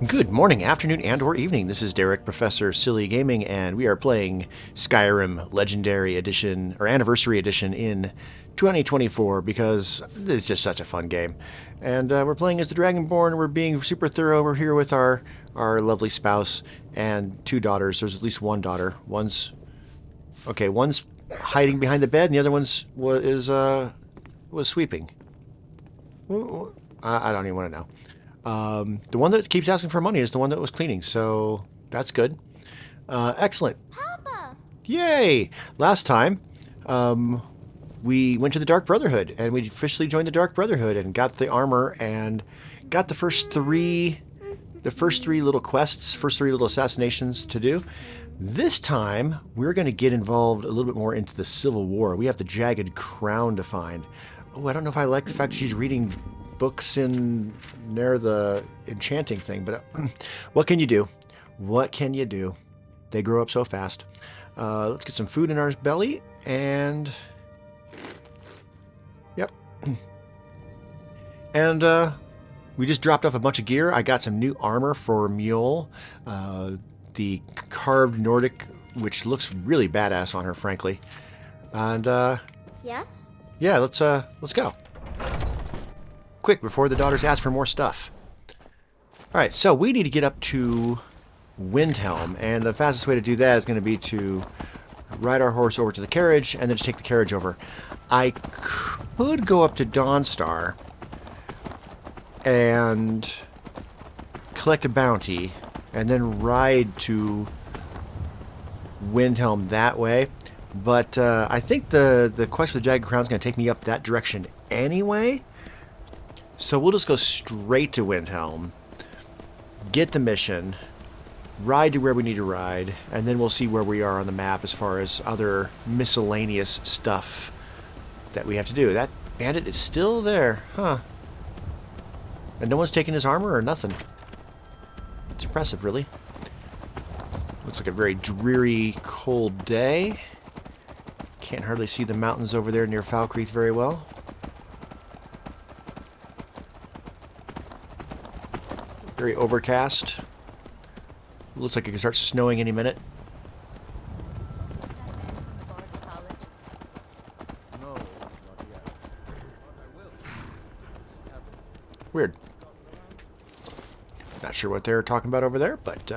Good morning, afternoon, and or evening. This is Derek, Professor Silly Gaming, and we are playing Skyrim Legendary Edition, or Anniversary Edition in 2024 because it's just such a fun game. And we're playing as the Dragonborn. We're being super thorough. We're here with our lovely spouse and two daughters. There's at least one daughter. One's hiding behind the bed, and the other was sweeping. I don't even want to know. The one that keeps asking for money is the one that was cleaning, so that's good. Excellent. Papa! Yay! Last time, we went to the Dark Brotherhood, and we officially joined the Dark Brotherhood and got the armor and got the first three little quests, first three little assassinations to do. This time, we're going to get involved a little bit more into the Civil War. We have the Jagged crown to find. Oh, I don't know if I like the fact that she's reading books in near the enchanting thing, but what can you do? What can you do? They grow up so fast. Let's get some food in our belly, and yep. And we just dropped off a bunch of gear. I got some new armor for Mule, the carved Nordic, which looks really badass on her, frankly. And Yes? yeah, let's go. Quick, before the daughters ask for more stuff. Alright, so we need to get up to Windhelm, and the fastest way to do that is going to be to ride our horse over to the carriage, and then just take the carriage over. I could go up to Dawnstar and collect a bounty, and then ride to Windhelm that way, but I think the quest for the Jagged Crown is going to take me up that direction anyway. So we'll just go straight to Windhelm, get the mission, ride to where we need to ride, and then we'll see where we are on the map as far as other miscellaneous stuff that we have to do. That bandit is still there, huh? And no one's taken his armor or nothing. It's impressive, really. Looks like a very dreary, cold day. Can't hardly see the mountains over there near Falkreath very well. Very overcast. Looks like it can start snowing any minute. Weird. Not sure what they're talking about over there, but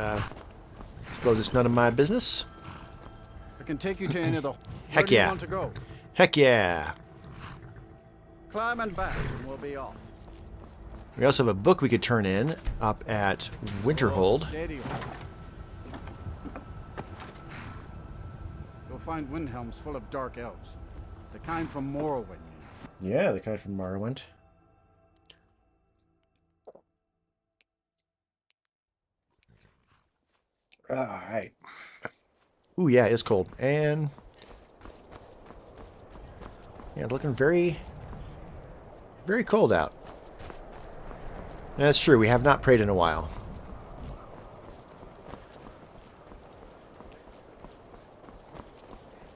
suppose it's none of my business. I can take you to any of the... Heck Where do you yeah. want to go? Heck yeah. Climb and back, and we'll be off. We also have a book we could turn in up at Winterhold. Steady. You'll find Windhelms full of dark elves. The kind from Morrowind. Yeah, the kind from Morrowind. Alright. Ooh, yeah, it's cold. And yeah, looking very, very cold out. That's true, we have not prayed in a while.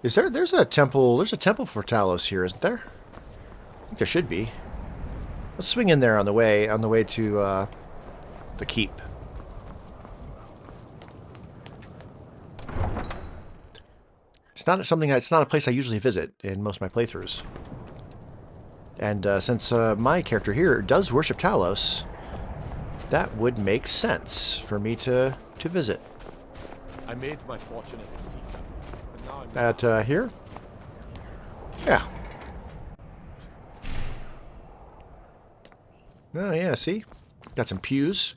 There's a temple for Talos here, isn't there? I think there should be. Let's swing in there on the way to the keep. It's not a place I usually visit in most of my playthroughs. And since my character here does worship Talos, that would make sense for me to visit. I made my fortune as a seeker, but now I'm At here? Yeah. Oh yeah, see? Got some pews.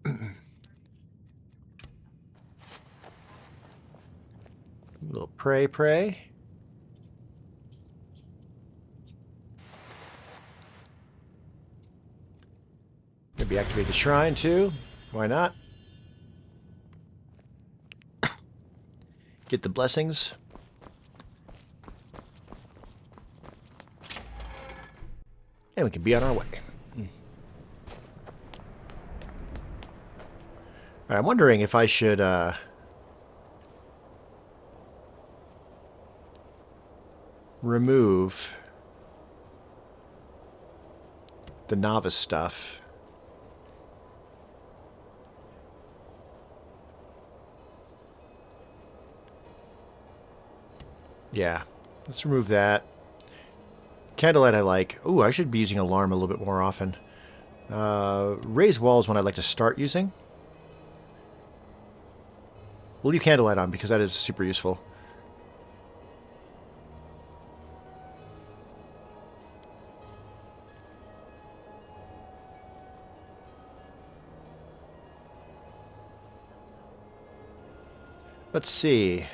A little pray. Maybe activate the shrine too. Why not? Get the blessings. And we can be on our way. Alright, I'm wondering if I should remove the novice stuff. Yeah, let's remove that. Candlelight I like. Ooh, I should be using Alarm a little bit more often. Raise Wall is one I'd like to start using. We'll leave Candlelight on because that is super useful. Let's see.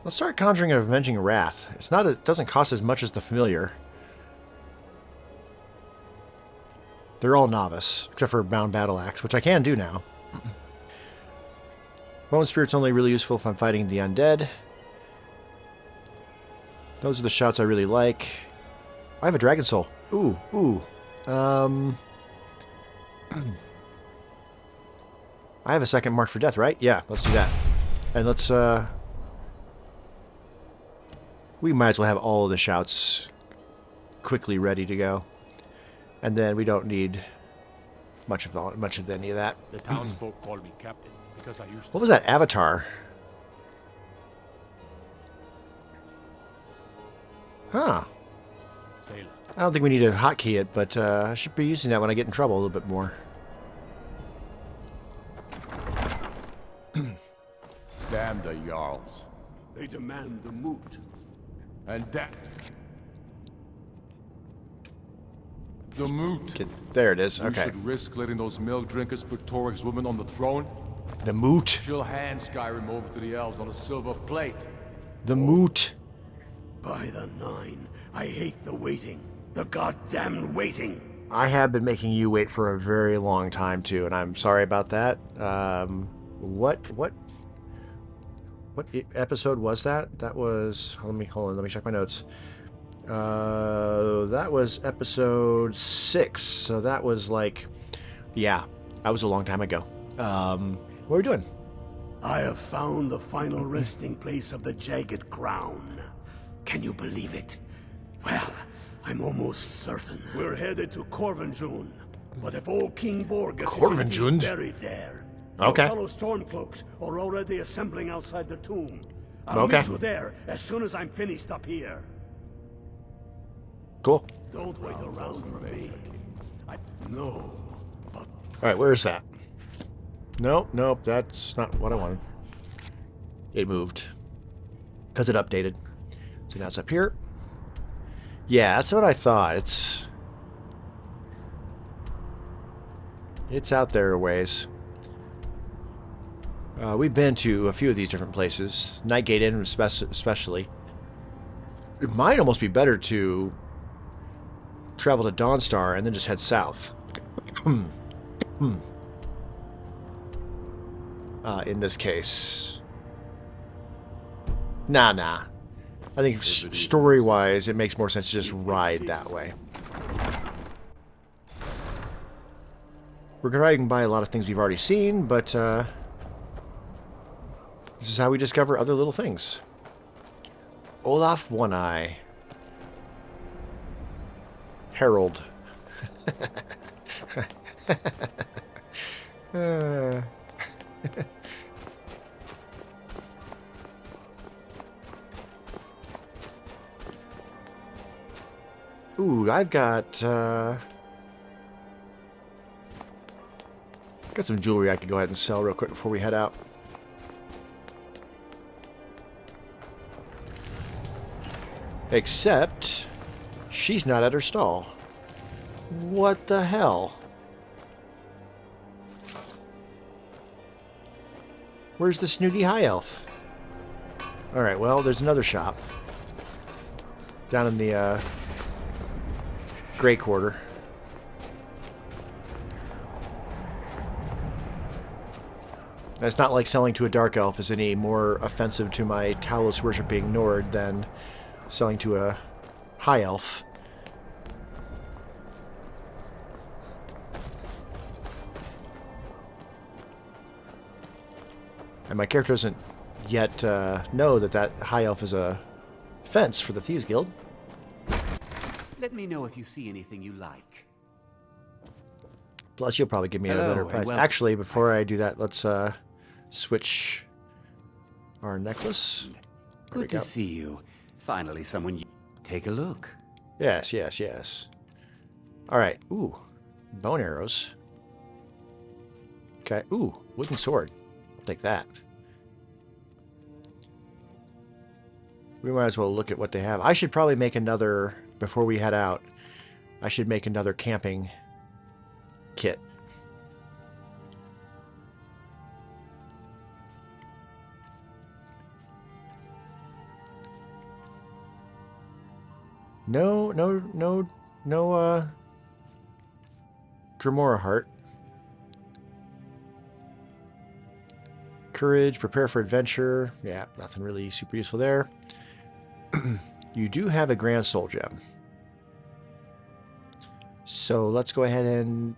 Let's start conjuring an Avenging Wrath. It doesn't cost as much as the familiar. They're all novice, except for Bound Battle Axe, which I can do now. Bone Spirit's only really useful if I'm fighting the undead. Those are the shots I really like. I have a Dragon Soul. Ooh. I have a second Mark for Death, right? Yeah, let's do that. And let's, we might as well have all of the shouts quickly ready to go. And then we don't need much of any of that. The townsfolk call me captain because I used to... What was that avatar? Huh. Sailor. I don't think we need to hotkey it, but I should be using that when I get in trouble a little bit more. Damn the Jarls. They demand the moot. And that... The moot. Okay, there it is. You Okay. should risk letting those milk drinkers put Toryg's woman on the throne? The moot. She'll hand Skyrim over to the elves on a silver plate. The moot. By the nine, I hate the waiting. The goddamn waiting. I have been making you wait for a very long time too, and I'm sorry about that. What episode was that? That was... Hold on, let me check my notes. That was episode 6. So that was like... Yeah, that was a long time ago. What are we doing? I have found the final resting place of the Jagged crown. Can you believe it? Well, I'm almost certain. We're headed to Korvanjund. But if old King Borg gets Korvanjund? buried there, Okay. your fellow Stormcloaks are already assembling outside the tomb. I'll Okay. meet you there as soon as I'm finished up here. Cool. Don't wait around for me. No, but Alright, where is that? Nope, that's not what I wanted. It moved. Because it updated. So now it's up here. Yeah, that's what I thought. It's out there a ways. We've been to a few of these different places. Nightgate Inn especially. It might almost be better to travel to Dawnstar and then just head south. In this case. Nah. I think story-wise, it makes more sense to just ride that way. We're riding by a lot of things we've already seen, but this is how we discover other little things. Olaf One-Eye. Herald. Ooh, I've got some jewelry I could go ahead and sell real quick before we head out. Except she's not at her stall. What the hell? Where's the snooty high elf? Alright, well, there's another shop. Down in the Grey Quarter. And it's not like selling to a dark elf is any more offensive to my Talos worshipping Nord than selling to a high elf. And my character doesn't yet know that high elf is a fence for the Thieves Guild. Let me know if you see anything you like. Plus, you'll probably give me a Hello, better and price. welcome. Actually, before I do that, let's switch our necklace. There we Good to go. see you. Finally, someone. Take a look. Yes, yes, yes. All right. Ooh, bone arrows. Okay. Ooh, wooden sword. I'll take that. We might as well look at what they have. I should probably make another, before we head out, I should make another camping kit. No Dremora heart. Courage, prepare for adventure. Yeah, nothing really super useful there. You do have a Grand Soul Gem. So let's go ahead and...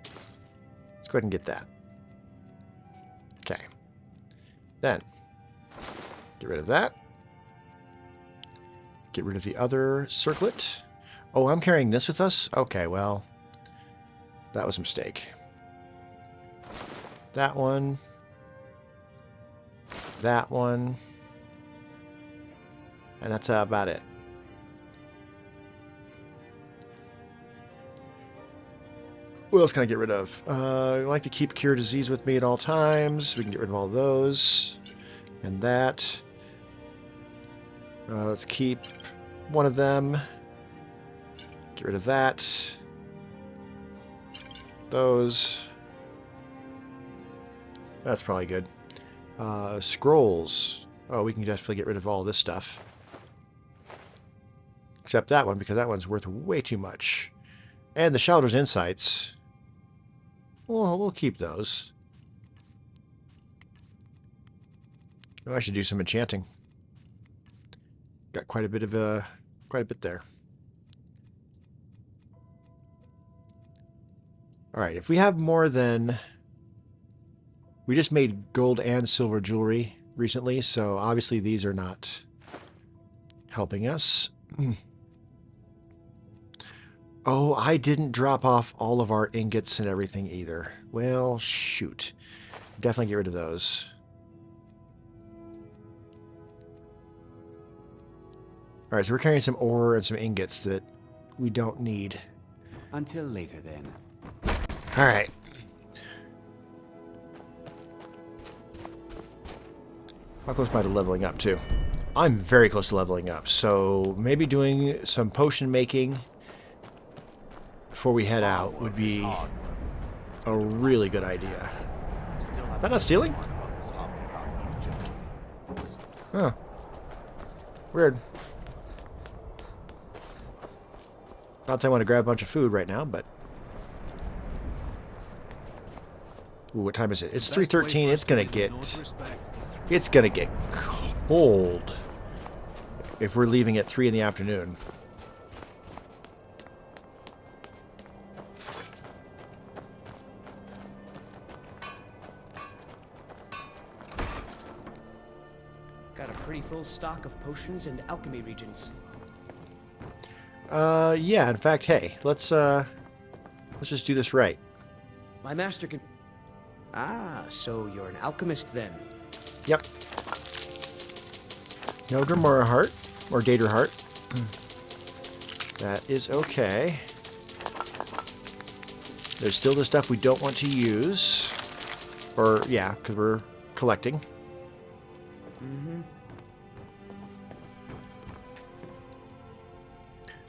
Let's go ahead and get that. Okay. Then, get rid of that. Get rid of the other circlet. Oh, I'm carrying this with us? Okay, well, that was a mistake. That one. That one. And that's about it. What else can I get rid of? I like to keep Cure Disease with me at all times. We can get rid of all those. And that. Let's keep one of them. Get rid of that. Those. That's probably good. Scrolls. Oh, we can definitely get rid of all this stuff. Except that one, because that one's worth way too much. And the Shoulders Insights. Well, we'll keep those. Oh, I should do some enchanting. Got quite a bit there. All right, if we have more than... We just made gold and silver jewelry recently, so obviously these are not helping us. Oh, I didn't drop off all of our ingots and everything either. Well, shoot. Definitely get rid of those. All right, so we're carrying some ore and some ingots that we don't need. Until later, then. All right. How close am I to leveling up, too? I'm very close to leveling up, so maybe doing some potion making before we head out would be a really good idea. Is that not stealing? Huh. Weird. Not that I want to grab a bunch of food right now, but... Ooh, what time is it? It's 3:13. It's gonna get cold if we're leaving at 3 in the afternoon. Got a pretty full stock of potions and alchemy regions. Yeah, in fact, hey, let's just do this right. My master can... Ah, so you're an alchemist then. Yep. No Dremora heart, or Dater heart. That is okay. There's still the stuff we don't want to use. Or, yeah, because we're collecting. Mm-hmm.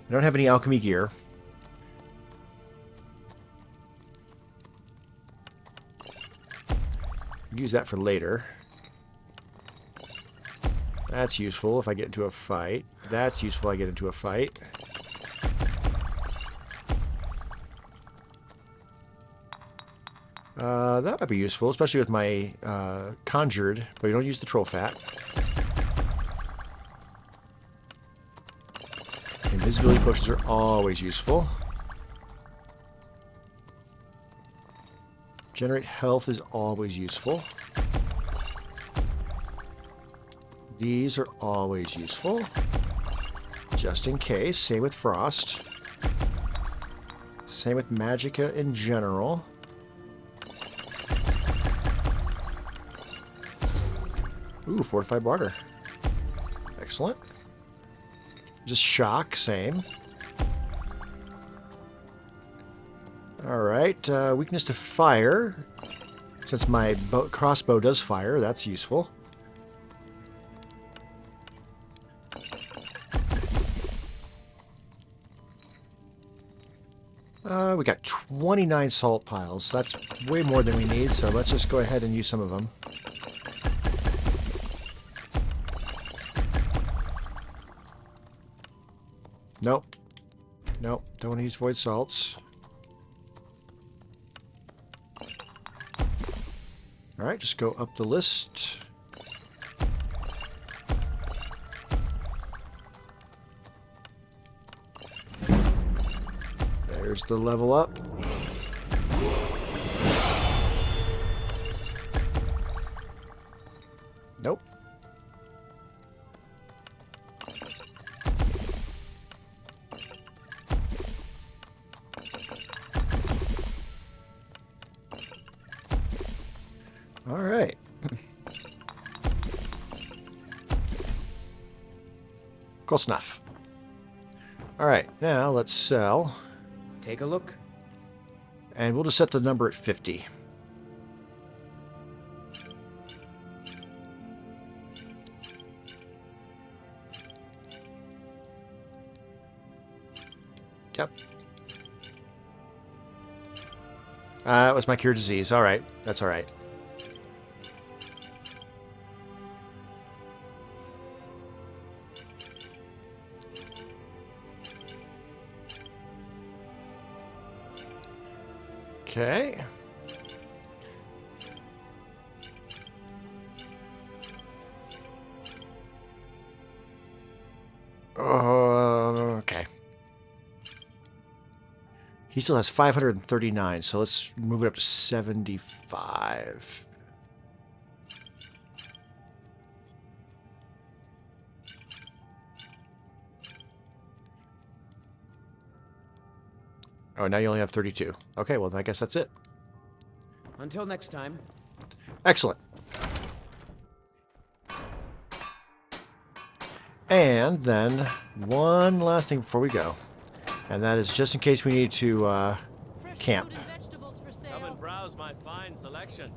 I don't have any alchemy gear. Use that for later. That's useful if I get into a fight. That's useful if I get into a fight. That might be useful, especially with my conjured, but you don't use the troll fat. Invisibility potions are always useful. Generate health is always useful. These are always useful. Just in case. Same with Frost. Same with Magicka in general. Ooh, Fortified Barter. Excellent. Just Shock, same. Alright, weakness to fire. Since my crossbow does fire, that's useful. We got 29 salt piles. That's way more than we need, so let's just go ahead and use some of them. Nope. Nope, don't want to use void salts. Alright, just go up the list. There's the level up. Nope. All right. Close enough. All right, now let's sell. Take a look. And we'll just set the number at 50. Yep. That was my cure disease. All right. That's all right. Okay. Okay. He still has 539, so let's move it up to 75. Oh, now you only have 32. Okay, well, I guess that's it. Until next time. Excellent. And then one last thing before we go. And that is just in case we need to camp. Come and browse my fine selection.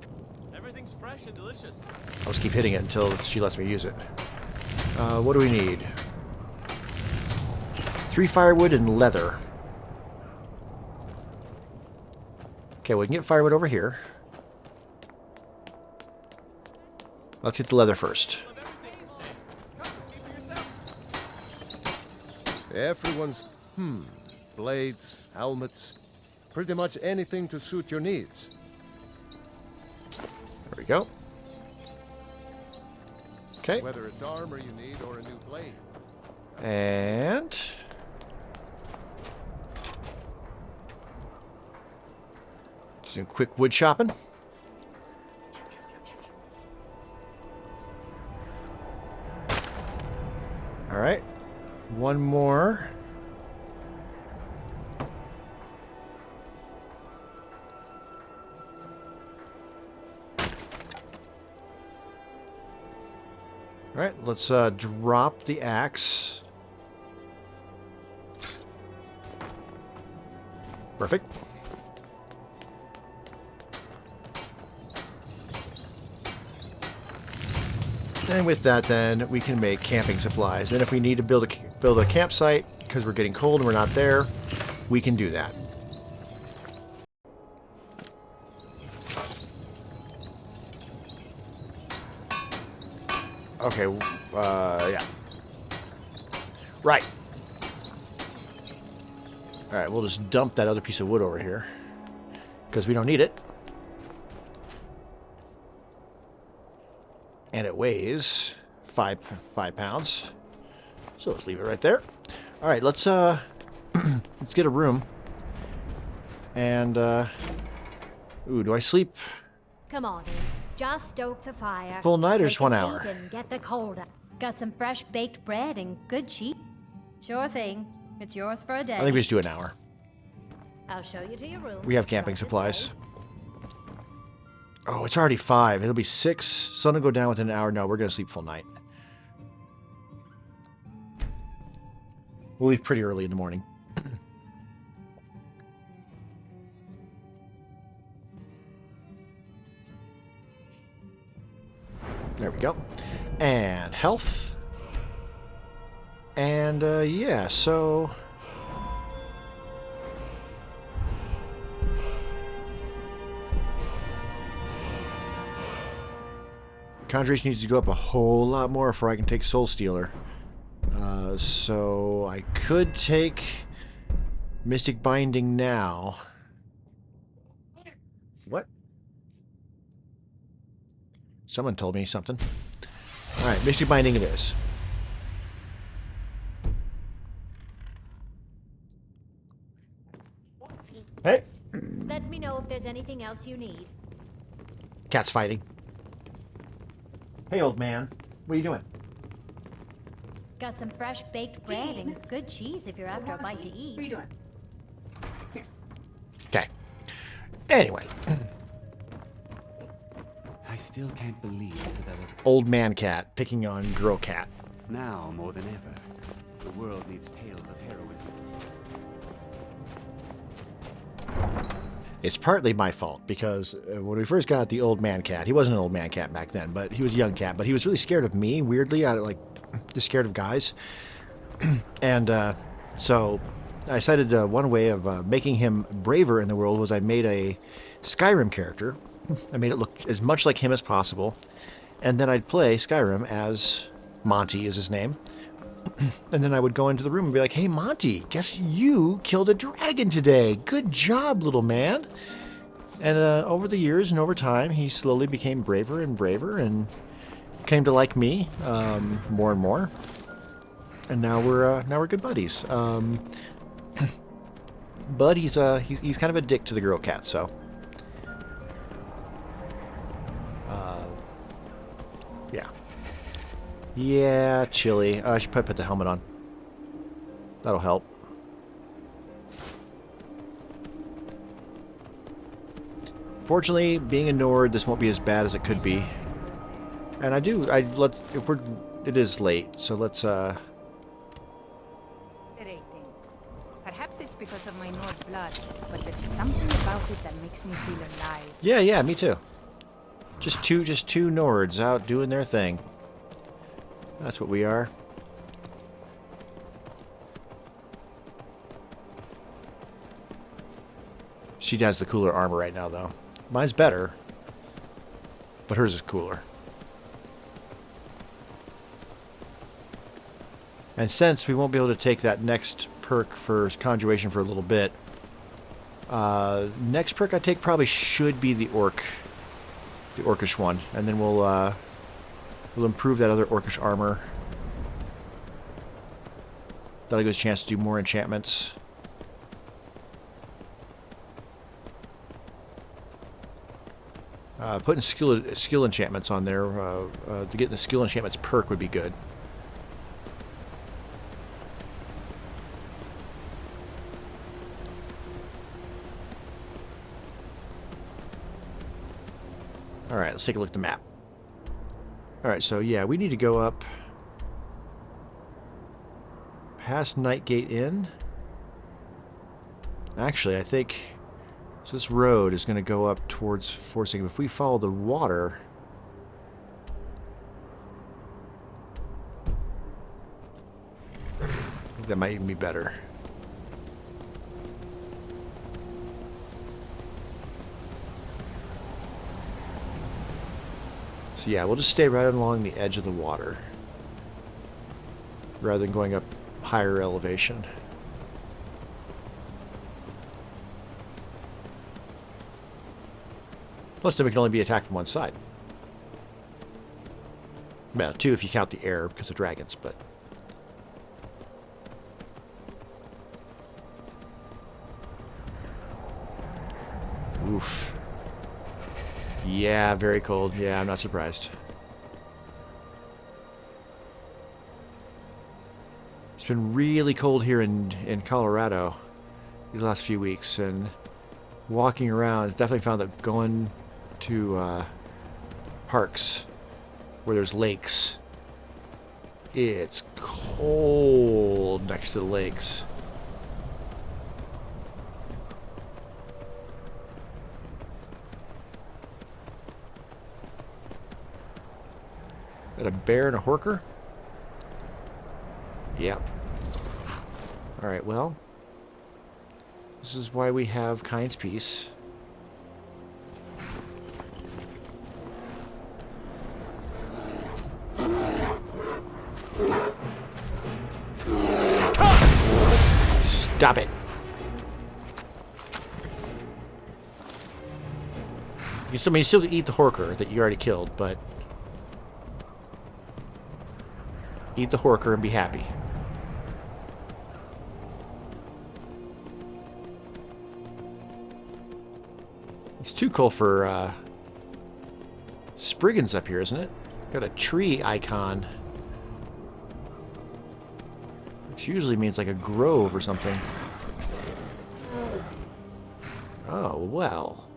Everything's fresh and delicious. I'll just keep hitting it until she lets me use it. What do we need? 3 firewood and leather. Okay, we can get firewood over here. Let's get the leather first. Everyone's... blades, helmets, pretty much anything to suit your needs. There we go. Okay. Whether it's armor you need or a new blade. And... just do quick wood shopping. All right. One more. All right, let's drop the axe. Perfect. And with that, then, we can make camping supplies. And if we need to build a campsite because we're getting cold and we're not there, we can do that. Okay, yeah. Right. Alright, we'll just dump that other piece of wood over here because we don't need it. And it weighs 5 pounds. So let's leave it right there. All right, let's let's get a room. And ooh, do I sleep Come on in. Just stoke the fire. full night or Take just 1 a hour? seat and get the cold out. Got some fresh baked bread and good cheese. Sure thing. It's yours for a day. I think we just do an hour. I'll show you to your room. We have camping Right this supplies. way. Oh, it's already 5. It'll be 6. Sun will go down within an hour. No, we're going to sleep full night. We'll leave pretty early in the morning. There we go. And health. And, yeah, so... Conjuration needs to go up a whole lot more before I can take Soul Stealer. So I could take Mystic Binding now. What? Someone told me something. Alright, Mystic Binding it is. Hey! Let me know if there's anything else you need. Cat's fighting. Hey, old man. What are you doing? Got some fresh baked bread and good cheese if you're after a bite to eat. What are you doing? Okay. Anyway. I still can't believe Isabella's... Old man cat picking on girl cat. Now, more than ever, the world needs tales of heroism. It's partly my fault, because when we first got the old man cat, he wasn't an old man cat back then, but he was a young cat, but he was really scared of me, weirdly. Just scared of guys. And so I decided one way of making him braver in the world was I made a Skyrim character. I made it look as much like him as possible. And then I'd play Skyrim as Monty is his name. And then I would go into the room and be like, hey, Monty, guess you killed a dragon today. Good job, little man. And over the years and over time, he slowly became braver and braver and came to like me more and more. And now we're good buddies. But he's kind of a dick to the girl cat, so. Yeah. Yeah, chilly. I should probably put the helmet on. That'll help. Fortunately, being a Nord, this won't be as bad as it could be. And it is late, so let's Perhaps it's because of my Nord blood, but there's something about it that makes me feel alive. Yeah, me too. Just two Nords out doing their thing. That's what we are. She has the cooler armor right now, though. Mine's better, but hers is cooler. And since we won't be able to take that next perk for Conjuration for a little bit, next perk I take probably should be the Orcish one, and then we'll improve that other Orcish armor. That'll give us a chance to do more enchantments. Putting skill enchantments on there to get the skill enchantments perk would be good. Alright, let's take a look at the map. Alright, so yeah, we need to go up past Nightgate Inn. Actually, I think... So this road is going to go up towards Forsaken. If we follow the water... I think that might even be better. So yeah, we'll just stay right along the edge of the water, rather than going up higher elevation. Plus, then we can only be attacked from one side. Well, two if you count the air because of dragons, but... Oof. Yeah, very cold. Yeah, I'm not surprised. been really cold here in Colorado these last few weeks, and walking around, definitely found that going to parks where there's lakes, it's cold next to the lakes. Got a bear and a horker? Yep. Alright, well, this is why we have Kind's Peace. Stop it. You still eat the horker that you already killed, but eat the horker and be happy. It's too cold for Spriggans up here, isn't it? Got a tree icon, which usually means like a grove or something. Oh, well.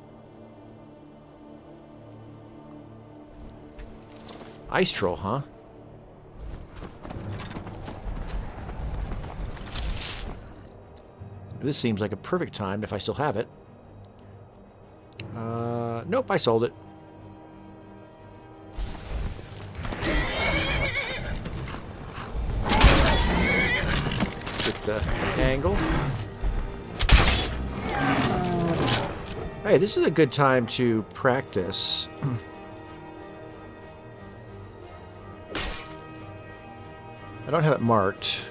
Ice troll, huh? This seems like a perfect time if I still have it. Nope, I sold it. Get the angle. Hey, this is a good time to practice. I don't have it marked.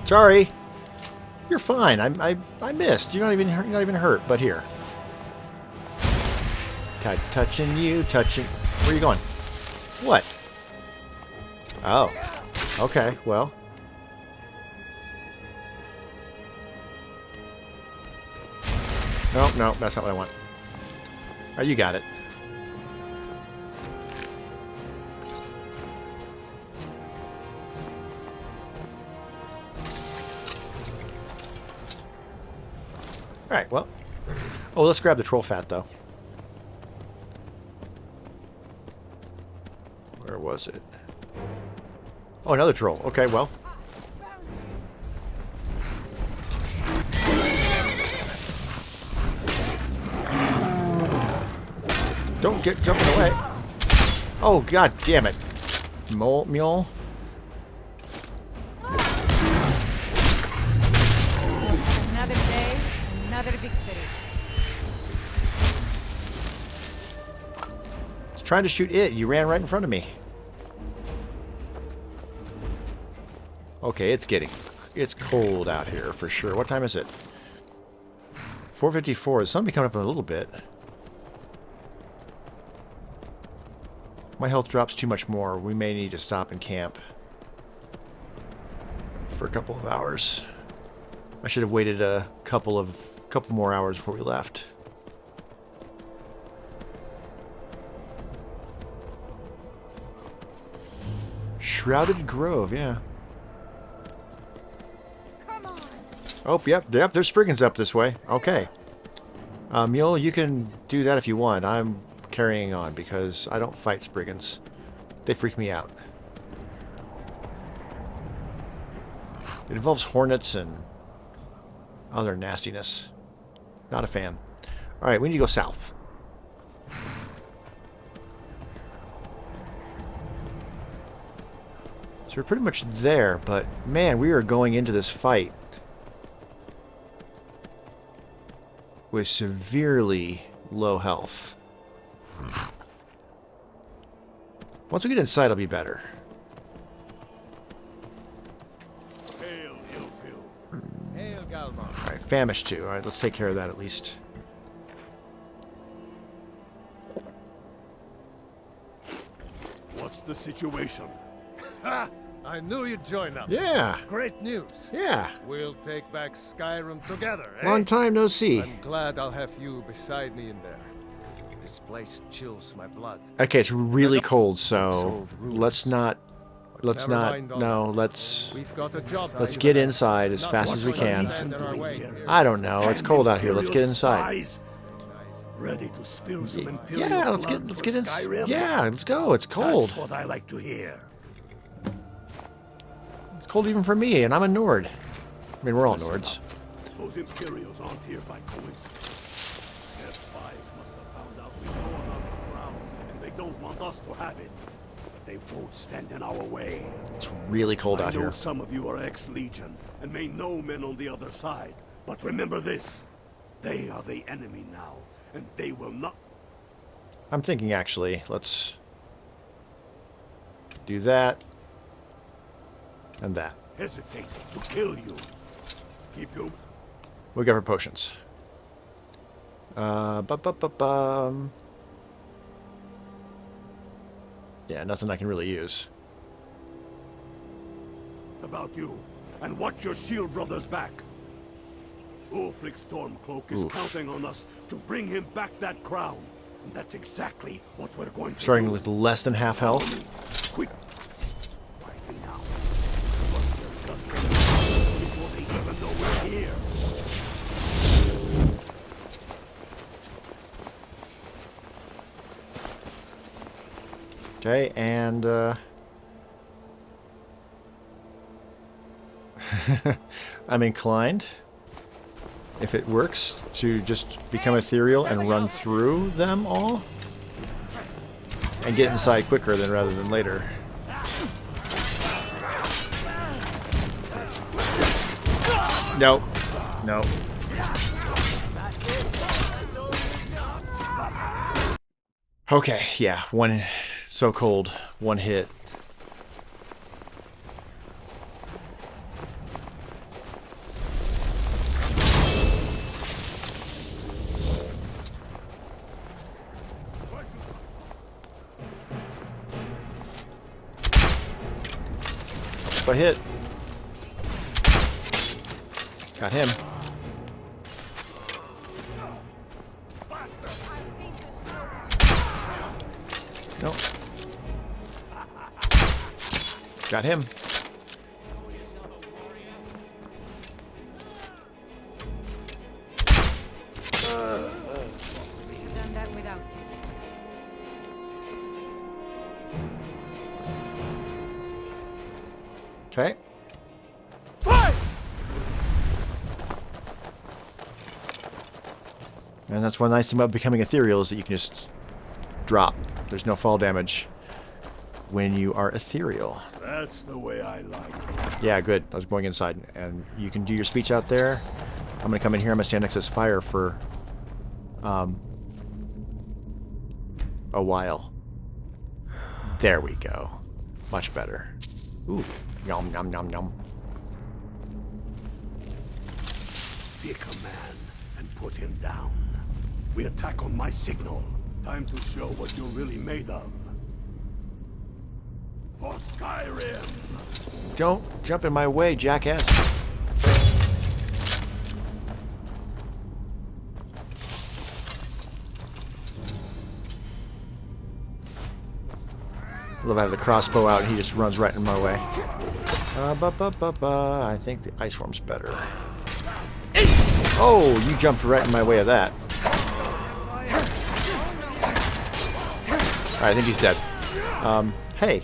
Sorry. You're fine. I missed. You're not even hurt. But here. Touching you. Where are you going? What? Oh. Okay. Well. No, that's not what I want. Oh, you got it. Alright, well. Oh, let's grab the troll fat, though. Where was it? Oh, another troll. Okay, well. Don't get jumping away. Oh, god damn it. Mule. Another day, another big city. I was trying to shoot it. You ran right in front of me. Okay, it's cold out here for sure. What time is it? 4:54. The sun will be coming up in a little bit. My health drops too much more. We may need to stop and camp for a couple of hours. I should have waited a couple more hours before we left. Shrouded Grove, yeah. Come on. Oh, yep, there's Spriggans up this way. Okay. Mule, you can do that if you want. I'm carrying on because I don't fight Spriggans. They freak me out. It involves hornets and other nastiness. Not a fan. Alright, we need to go south. So we're pretty much there, but man, we are going into this fight with severely low health. Once we get inside, it'll be better. Alright, famish 2. Alright, let's take care of that at least. What's the situation? Ha! I knew you'd join up. Yeah. Great news. Yeah. We'll take back Skyrim together, eh? Long time no see. I'm glad I'll have you beside me in there. This place chills my blood. Okay, it's really cold, so let's not. Let's Never not. mind all No, that. let's. We've got a job. Let's get inside as fast as we can. Stand in our way here. I don't know. It's cold out here. Let's get inside. Ready to spill some Imperial Yeah, blood let's for get in. Skyrim? Yeah, let's go. It's cold. That's what I like to hear. It's cold even for me, and I'm a Nord. I mean, we're all Nords. Those Imperials aren't here by coincidence. Their spies must have found out we know about the ground, and they don't want us to have it. They won't stand in our way. It's really cold out I know here. some of you are ex-Legion and may know men on the other side, but remember this: they are the enemy now, and they will not. I'm thinking actually, let's do that and that. Hesitate to kill you. Keep your We'll go for potions. Bum. Yeah, nothing I can really use. about you, and watch your shield brothers back. Ulfric Stormcloak is counting on us to bring him back that crown. And that's exactly what we're going to Starting do. with less than half health. Quick. Quietly now. Before they even know we're here. Okay, and I'm inclined, if it works, to just become ethereal and run through them all and get inside quicker than rather than later. Nope. Nope. Okay, yeah, one so cold, one hit. If I hit. Got him. Nope. Got him. Done that without you. Okay. And that's one nice thing about becoming ethereal is that you can just drop. There's no fall damage when you are ethereal. That's the way I like it. Yeah, good. I was going inside. And you can do your speech out there. I'm going to come in here. I'm going to stand next to this fire for a while. There we go. Much better. Ooh. Yum, yum, yum, yum. Pick a man and put him down. We attack on my signal. Time to show what you're really made of. For Skyrim! Don't jump in my way, jackass. I love I have the crossbow out and he just runs right in my way. I think the ice worm's better. Oh, you jumped right in my way of that. Alright, I think he's dead. Hey,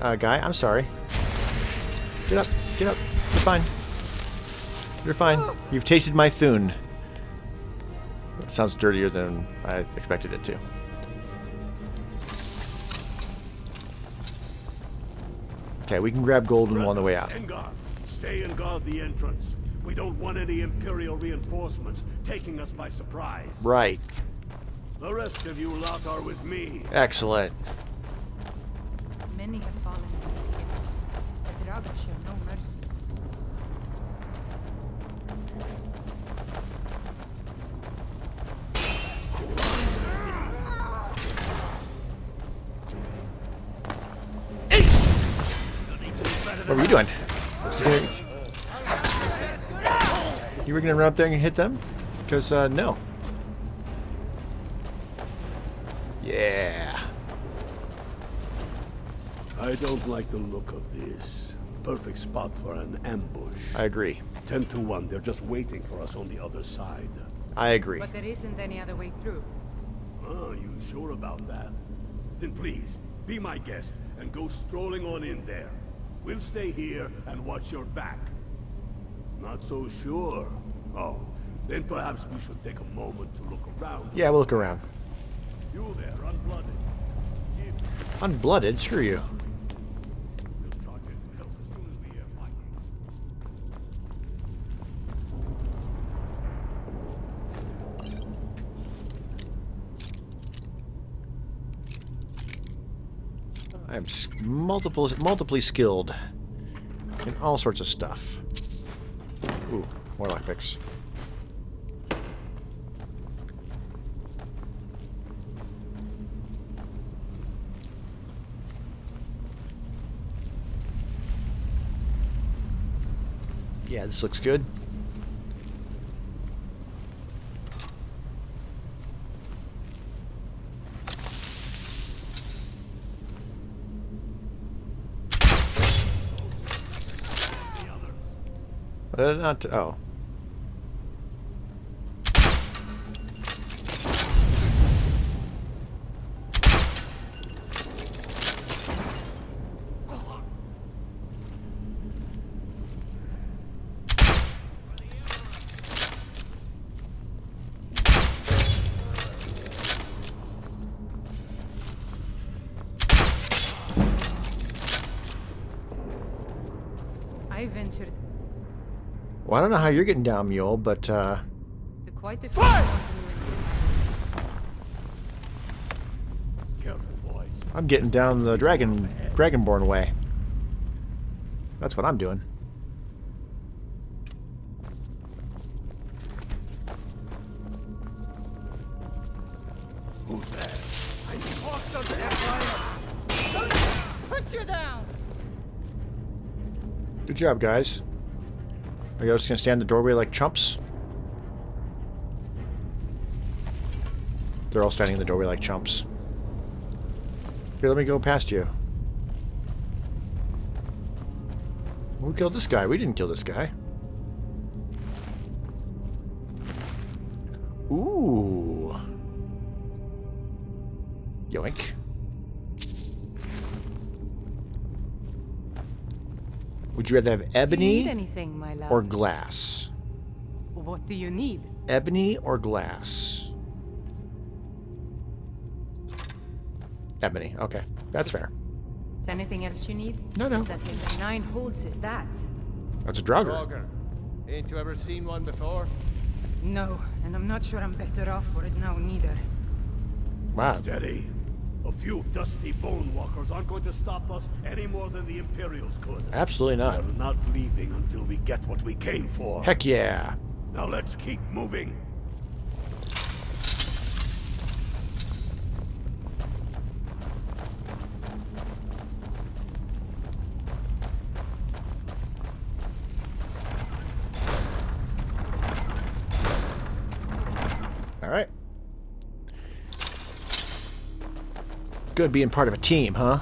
guy, I'm sorry. Get up, get up. You're fine. You're fine. You've tasted my Thune. It sounds dirtier than I expected it to. Okay, we can grab gold on the way out. Stay and guard the entrance. We don't want any Imperial reinforcements taking us by surprise. Right. The rest of you lot are with me. Excellent. Many have fallen in this game. The Draga show no mercy. What were you doing? You were gonna run up there and hit them? Because, no. Yeah. I don't like the look of this. Perfect spot for an ambush. I agree. 10 to 1, they're just waiting for us on the other side. I agree. But there isn't any other way through. Oh, you sure about that? Then please, be my guest and go strolling on in there. We'll stay here and watch your back. Not so sure. Oh, then perhaps we should take a moment to look around. Yeah, we'll look around. You there, unblooded. See if Unblooded? Screw you. we'll charge in to help as soon as we hear fighting. I'm multiply skilled in all sorts of stuff. Ooh, more lockpicks. Yeah, this looks good. Not oh. I ventured Well, I don't know how you're getting down, Mule, but to quite a few continents. Careful, boys. I'm getting down the Dragonborn way. That's what I'm doing. Who's there? Put you down! Good job, guys. Are you just gonna stand in the doorway like chumps? They're all standing in the doorway like chumps. Here, let me go past you. Who killed this guy? We didn't kill this guy. Ooh. Yoink. Would you rather have Do you need ebony anything, my love? or glass? What do you need? Ebony or glass? Ebony. Okay, that's fair. Is anything else you need? No, no. Just that thing that 9 holds is that. That's a Draugr. Draugr. Ain't you ever seen one before? No, and I'm not sure I'm better off for it now neither. Wow. Steady. A few dusty bone walkers aren't going to stop us any more than the Imperials could. Absolutely not. We're not leaving until we get what we came for. Heck yeah. Now let's keep moving. All right. Good being part of a team, huh?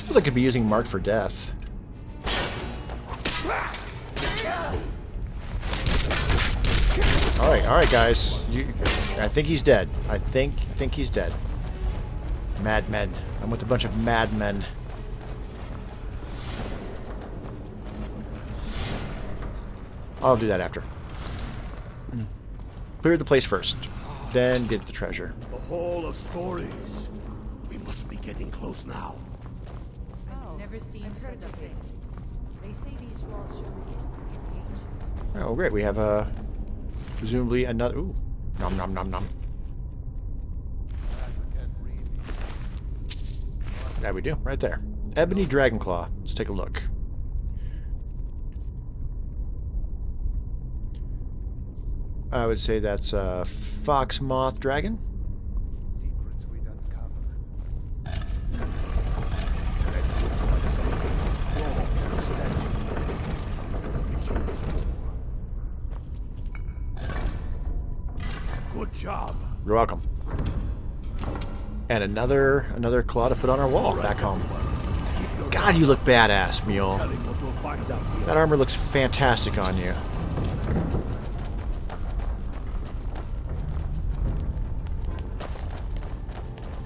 Well, they could be using Mark for Death. All right, guys. I think he's dead. I think he's dead. Madmen. I'm with a bunch of madmen. I'll do that after. Clear the place first, then get the treasure. The Hall of Stories. We must be getting close now. I've never seen such a thing. They say these walls show the history of the ancients. Oh, great. We have presumably another. Ooh, nom nom nom nom. Yeah, we do. Right there. Ebony Dragonclaw. Let's take a look. I would say that's a Fox Moth Dragon. Secrets we'd uncover. Good job. You're welcome. And another claw to put on our wall back home. God, you look badass, Mule. Tell him what we'll find out here. That armor looks fantastic on you.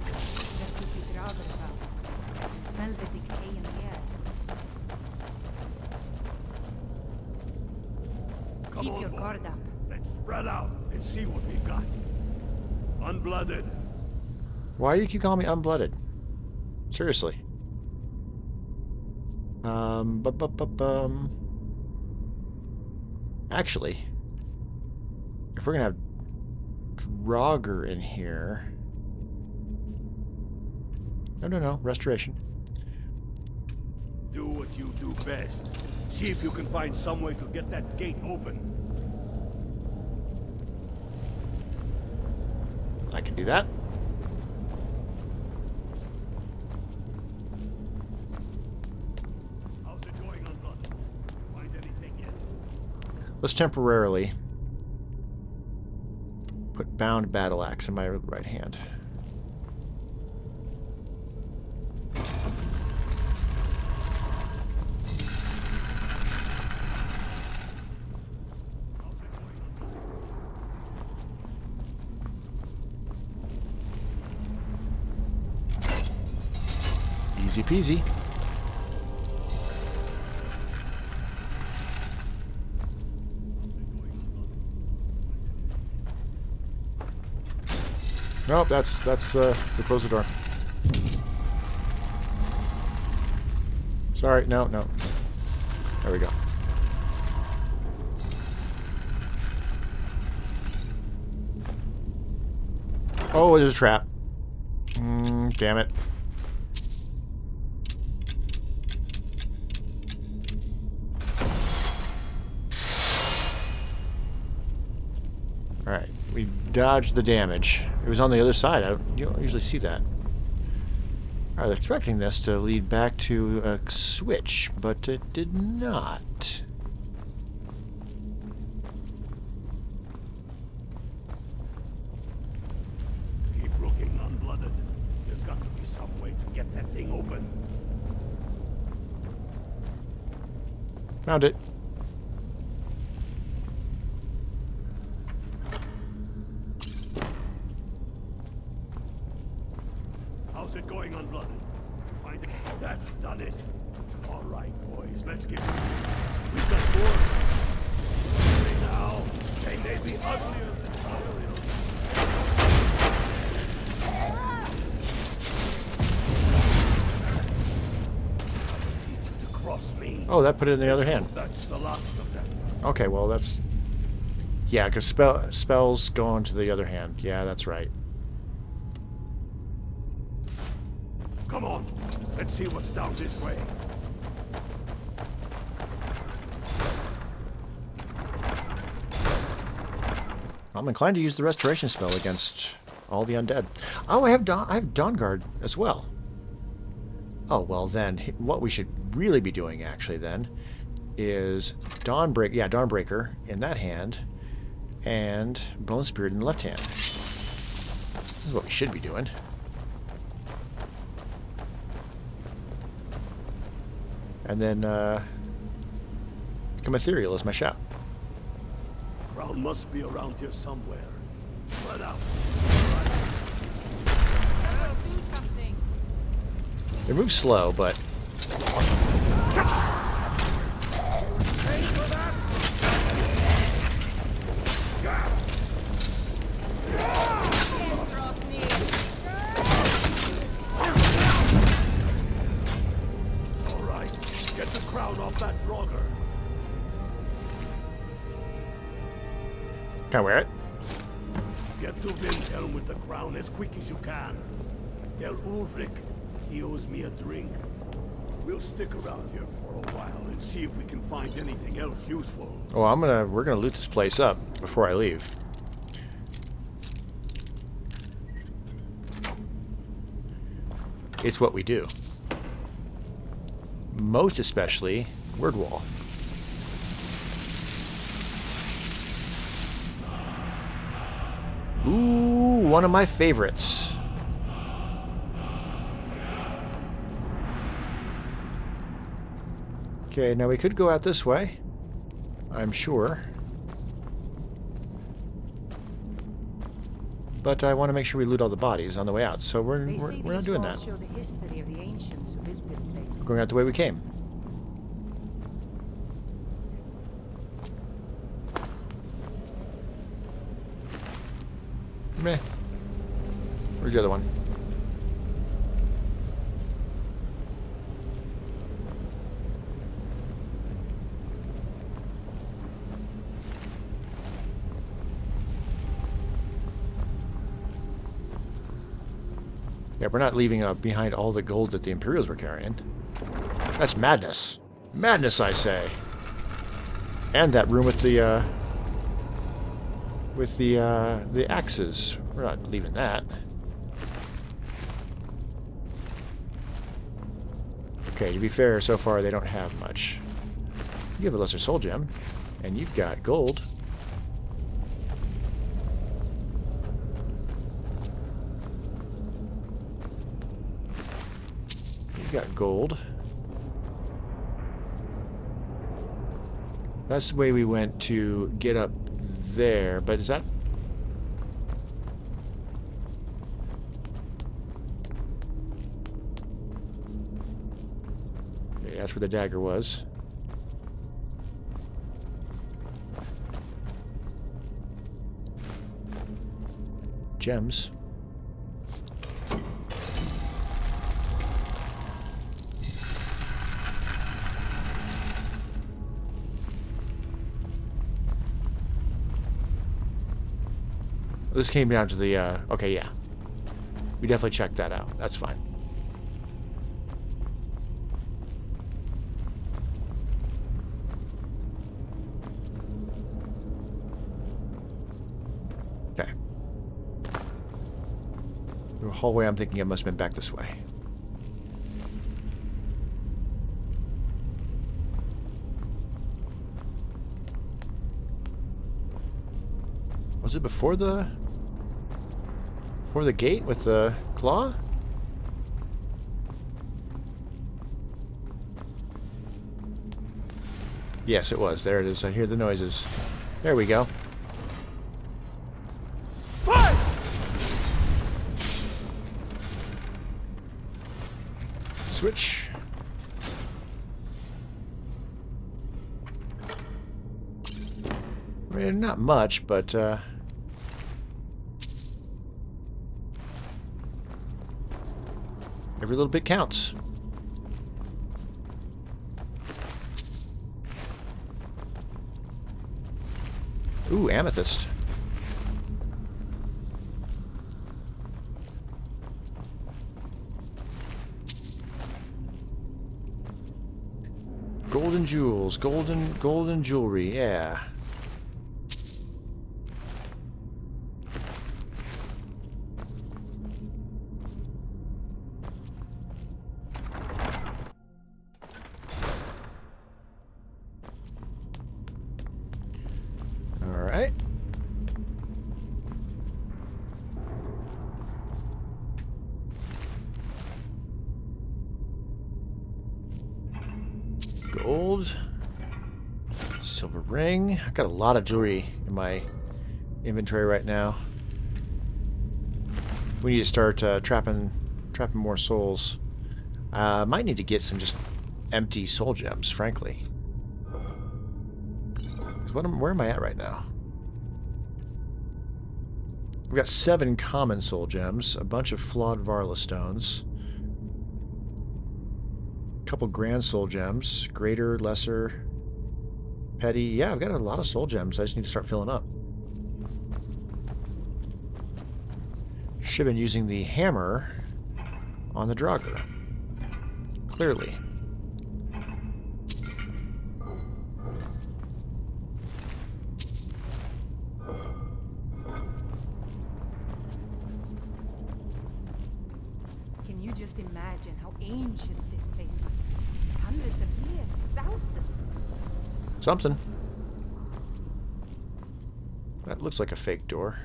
Just to be proud about. I can smell the decay in the air. Come Keep on, your boy. guard up. Let's spread out and see what we've got. Unblooded. Why do you keep calling me unblooded? Seriously. Actually, if we're gonna have Draugr in here. No, restoration. Do what you do best. See if you can find some way to get that gate open. I can do that. How's it going, Unblooded? Find anything yet? Let's temporarily put Bound Battle Axe in my right hand. Easy peasy. Nope, that's the close the door. Sorry, no. There we go. Oh, there's a trap. Damn it. Alright, we dodged the damage. It was on the other side. You don't usually see that. I was expecting this to lead back to a switch, but it did not. Keep looking, Unblooded. There's got to be some way to get that thing open. Found it. How's it going, Unblooded? Find it. That's done it. All right, boys, let's get moving. We've got more. Say now, they may be uglier than Valerial. Teach you to cross me. Oh, that put it in the other hand. That's the last of them. Okay, well that's... Yeah, because spells go on to the other hand. Yeah, that's right. Come on, let's see what's down this way. I'm inclined to use the restoration spell against all the undead. Oh, I have Dawnguard as well. Oh, well then, what we should really be doing actually then is Dawnbreaker in that hand and Bone Spirit in the left hand. This is what we should be doing. And then Become Ethereal is my shot. Crown must be around here somewhere. Spread out. Someone do something. They move slow, but All right, get the crown off that Draugr. can I wear it? Get to Windhelm with the crown as quick as you can. Tell Ulrich He owes me a drink. We'll stick around here for a while and see if we can find anything else useful. Oh, we're gonna loot this place up before I leave. It's what we do. Most especially word wall. Ooh, one of my favorites. Okay, now we could go out this way, I'm sure. But I want to make sure we loot all the bodies on the way out, so we're not doing that. Show the history of the ancients who built this place. We're going out the way we came. Meh. Where's the other one? Yeah, we're not leaving behind all the gold that the Imperials were carrying. That's madness. Madness, I say. And that room with the axes. We're not leaving that. Okay, to be fair, so far they don't have much. You have a lesser soul gem, and you've got gold. Got gold. That's the way we went to get up there, but is that... Okay, that's where the dagger was. Gems. This came down to the, okay, yeah. We definitely checked that out. That's fine. Okay. The hallway, I'm thinking it must have been back this way. Was it before the gate with the claw? Yes, it was. There it is. I hear the noises. There we go. Fire! Switch. I mean, not much, but every little bit counts. Ooh, amethyst. Golden jewels, golden jewelry, yeah. Gold, silver ring. I've got a lot of jewelry in my inventory right now. We need to start trapping more souls. Might need to get some just empty soul gems, frankly. 'Cause where am I at right now? We've got 7 common soul gems, a bunch of flawed Varla stones. Couple grand soul gems, greater, lesser, petty. Yeah, I've got a lot of soul gems. I just need to start filling up. Should have been using the hammer on the Draugr. Clearly. Can you just imagine how ancient this place must be? Hundreds of years, thousands. Something. That looks like a fake door.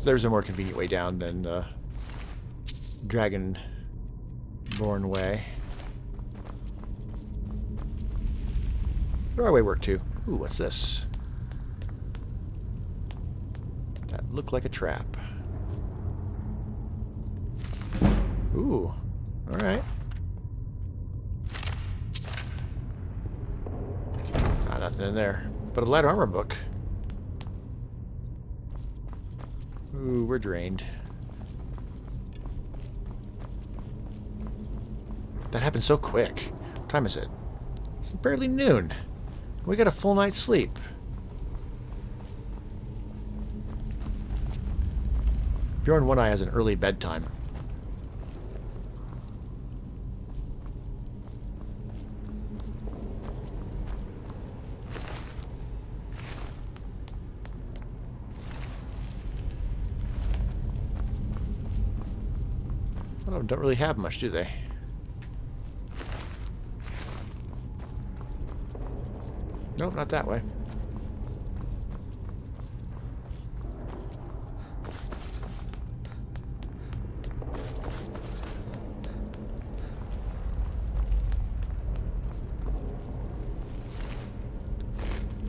There's a more convenient way down than the Dragonborn way. Doorway work too. Ooh, what's this? That looked like a trap. Ooh, alright. Nothing in there. But a light armor book. Ooh, we're drained. That happened so quick. What time is it? It's barely noon. We got a full night's sleep. Bjorn One-Eye has an early bedtime. Oh, don't really have much, do they? Nope, not that way.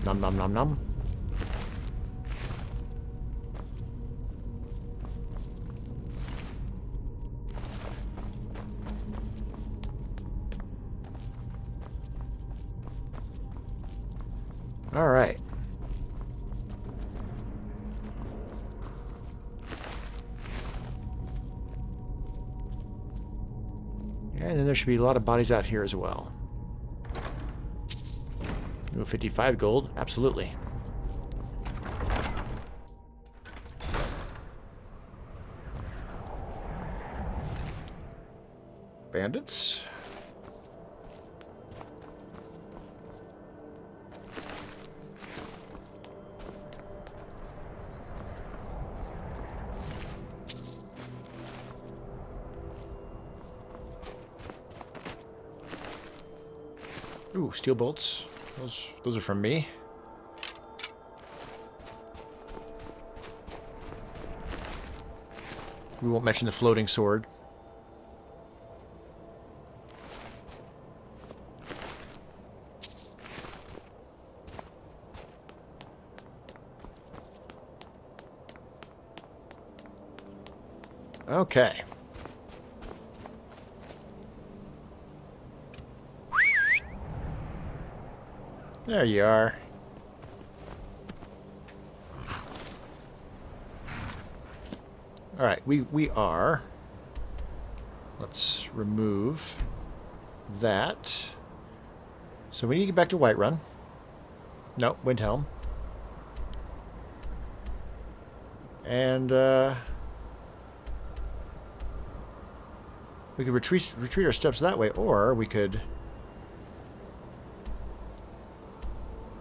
Nom nom nom nom. All right. And then there should be a lot of bodies out here as well. Ooh, 55 gold, absolutely. Bandits. Ooh, steel bolts. Those are from me. We won't mention the floating sword. Okay. There you are. All right, we are. Let's remove that. So we need to get back to Whiterun. Nope, Windhelm. And we could retreat our steps that way, or we could.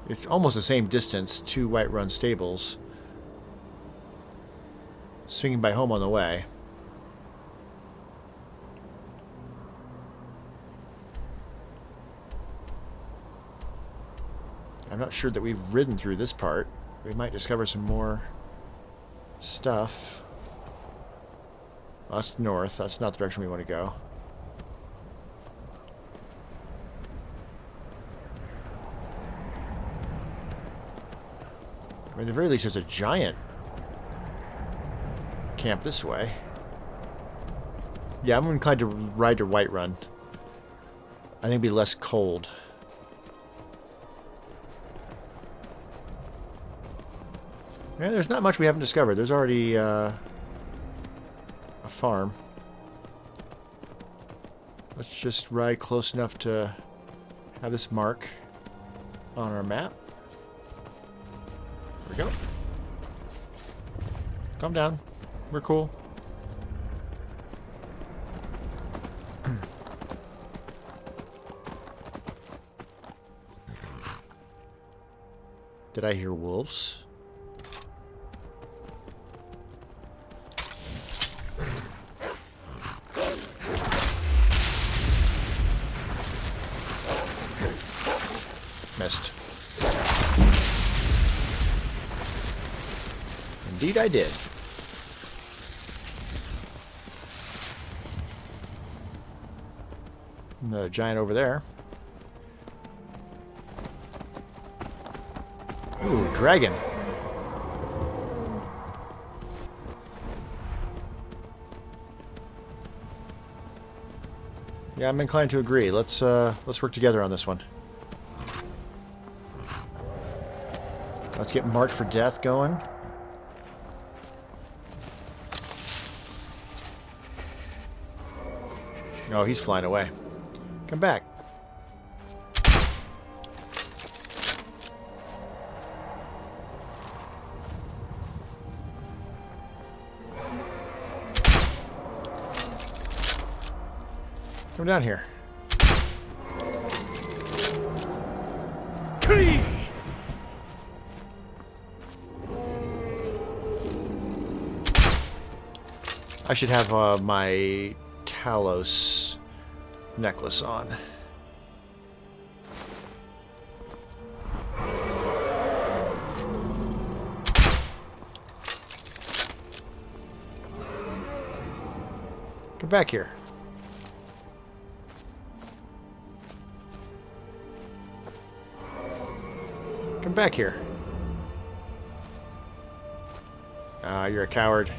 It's almost the same distance to Whiterun Stables. Swinging by home on the way. I'm not sure that we've ridden through this part. We might discover some more stuff. Well, that's north. That's not the direction we want to go. I mean, at the very least, there's a giant camp this way. Yeah, I'm inclined to ride to Whiterun. I think it'd be less cold. Yeah, there's not much we haven't discovered. There's already a farm. Let's just ride close enough to have this mark on our map. There we go. Calm down. We're cool. Did I hear wolves? Missed. Indeed I did. Another giant over there. Ooh, dragon. Yeah, I'm inclined to agree. Let's work together on this one. Let's get marked for death going. Oh, he's flying away. Come back. Come down here. I should have my Talos necklace on. Come back here. Come back here. Ah, you're a coward.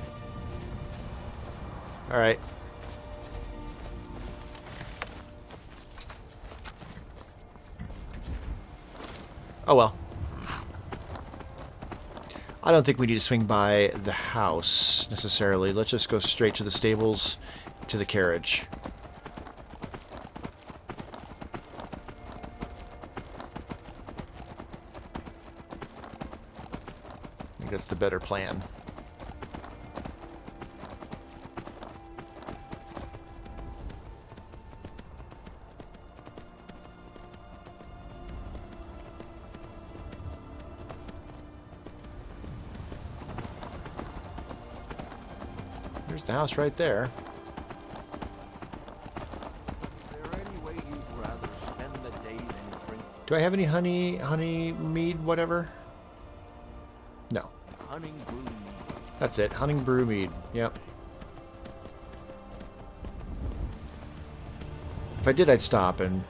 All right. Oh well. I don't think we need to swing by the house necessarily. Let's just go straight to the stables, to the carriage. I think that's the better plan. There's the house right there. Do I have any honey mead, whatever? No. Hunting brew mead. That's it. Hunting brew mead. Yep. If I did, I'd stop and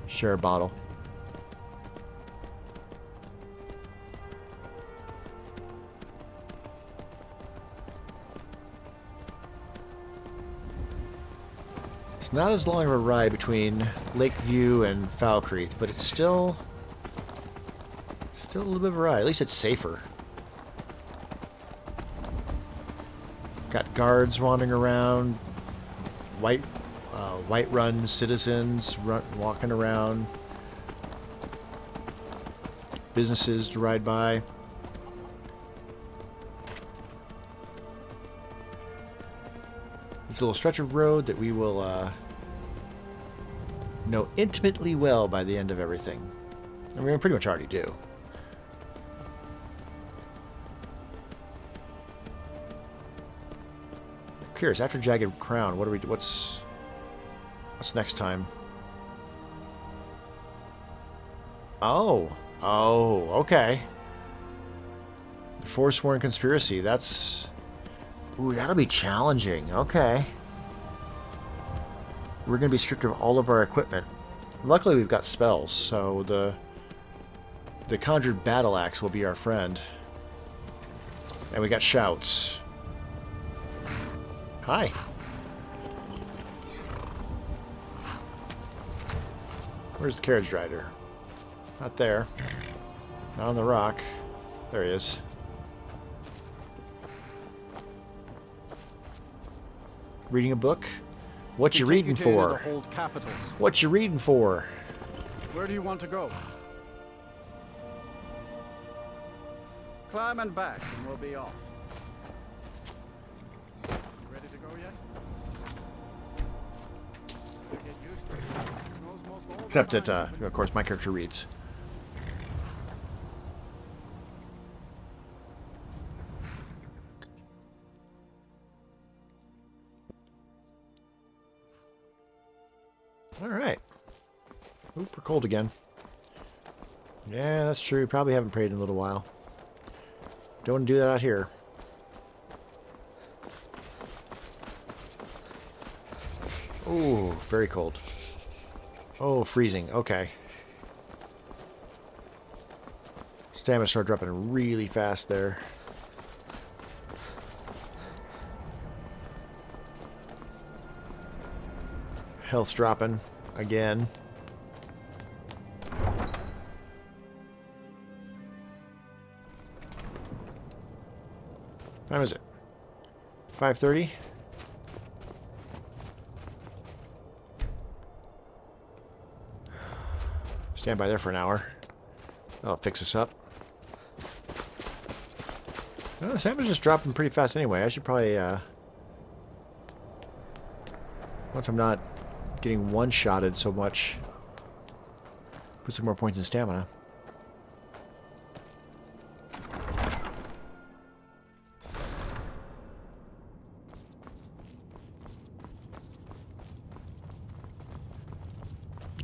share a bottle. It's not as long of a ride between Lakeview and Falkreath, but it's still a little bit of a ride. At least it's safer. Got guards wandering around, Whiterun citizens walking around, businesses to ride by. It's a little stretch of road that we will know intimately well by the end of everything. I mean, we pretty much already do. I'm curious, after Jagged Crown, what's next time? Oh, okay. The Forsworn Conspiracy, that's... Ooh, that'll be challenging. Okay. We're going to be stripped of all of our equipment. Luckily, we've got spells, so the conjured battle axe will be our friend. And we got shouts. Hi. Where's the carriage rider? Not there. Not on the rock. There he is. Reading a book? What you Can take reading to any of for? the hold capitals. What you reading for? Where do you want to go? Climb and back, and we'll be off. You ready to go yet? Get used to it. Knows most all the Except that, time. of course, my character reads. All right. Oop, we're cold again. Yeah, that's true. Probably haven't prayed in a little while. Don't want to do that out here. Oh, very cold. Oh, freezing. Okay. Stamina started dropping really fast there. Health's dropping again. What time is it? 5:30? Stand by there for an hour. That'll fix us up. Well, the stamina's just dropping pretty fast anyway. I should probably, once I'm not getting one-shotted so much, put some more points in stamina.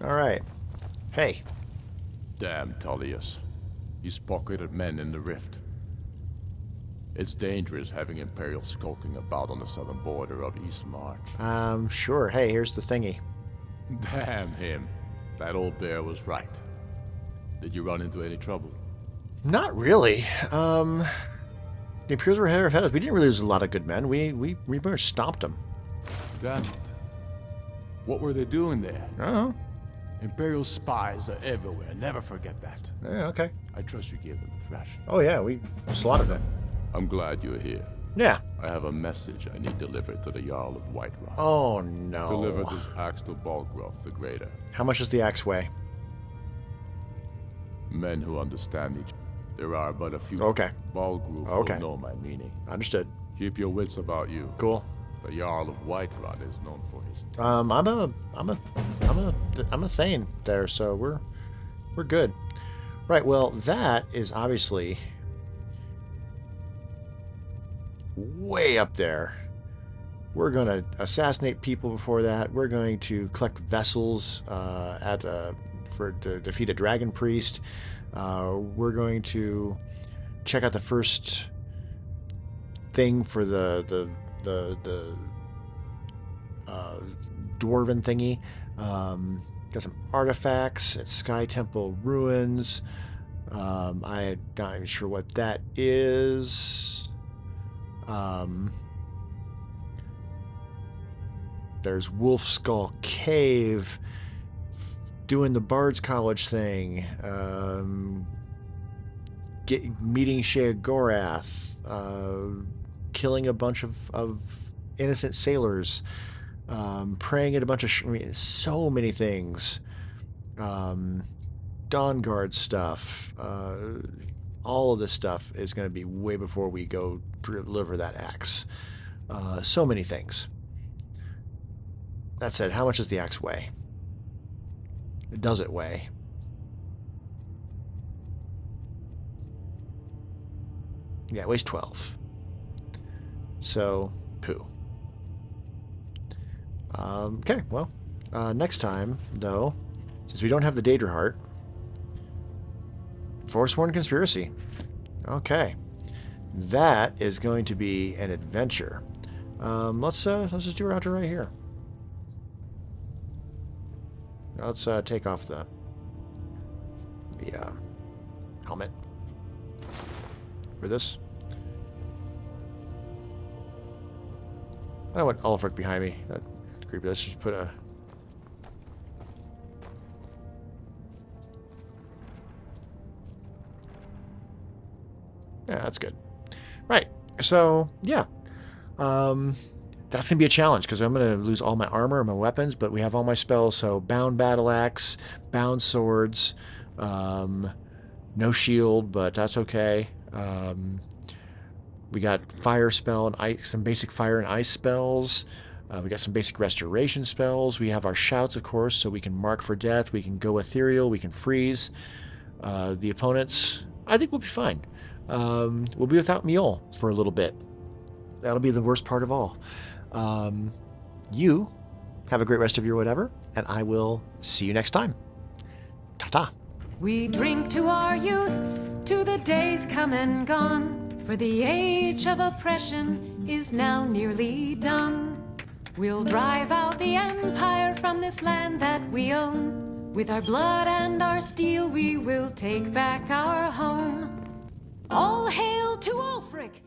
All right. Hey. Damn Tullius. He's pocketed men in the rift. It's dangerous having Imperials skulking about on the southern border of East March. Sure. Hey, here's the thingy. Damn him. That old bear was right. Did you run into any trouble? Not really. The Imperials were ahead of us. We didn't really lose a lot of good men. We pretty much stomped them. Damn it. What were they doing there? I don't know. Imperial spies are everywhere. Never forget that. Yeah, okay. I trust you gave them a thrashing. Oh, yeah, we slaughtered them. I'm glad you're here. Yeah. I have a message I need delivered to the Jarl of Whiterun. Oh, no. Deliver this axe to Balgrove the Greater. How much does the axe weigh? Men who understand each other. There are but a few. Okay. Balgrove Okay. will know my meaning. Understood. Keep your wits about you. Cool. The Jarl of Whiterun is known for his. I'm a Thane there, so we're good. Right. Well, that is obviously way up there. We're going to assassinate people before that. We're going to collect vessels to defeat a dragon priest. We're going to check out the first thing for the dwarven thingy. Got some artifacts at Sky Temple Ruins. I'm not even sure what that is. There's Wolf Skull Cave, doing the Bard's College thing, meeting Shea Gorath, killing a bunch of innocent sailors, praying at a bunch of so many things, Dawn Guard stuff. All of this stuff is going to be way before we go deliver that axe. So many things. That said, how much does the axe weigh? Does it weigh? Yeah, it weighs 12. So, poo. Okay, well, next time, though, since we don't have the Daedra Heart, Forsworn Conspiracy. Okay. That is going to be an adventure. Let's just do our outro right here. Let's take off the helmet for this. I don't want Ulfric behind me. That's creepy. Let's just put a... Yeah, that's good. Right. So, yeah. that's going to be a challenge because I'm going to lose all my armor and my weapons, but we have all my spells. So bound battle axe, bound swords, no shield, but that's okay. We got fire spell and ice, some basic fire and ice spells. We got some basic restoration spells. We have our shouts, of course, so we can mark for death. We can go ethereal. We can freeze. The opponents, I think we'll be fine. We'll be without Mule for a little bit. That'll be the worst part of all. You have a great rest of your whatever, and I will see you next time. Ta-ta. We drink to our youth, to the days come and gone, for the age of oppression is now nearly done. We'll drive out the empire from this land that we own. With our blood and our steel we will take back our home. All hail to Ulfric!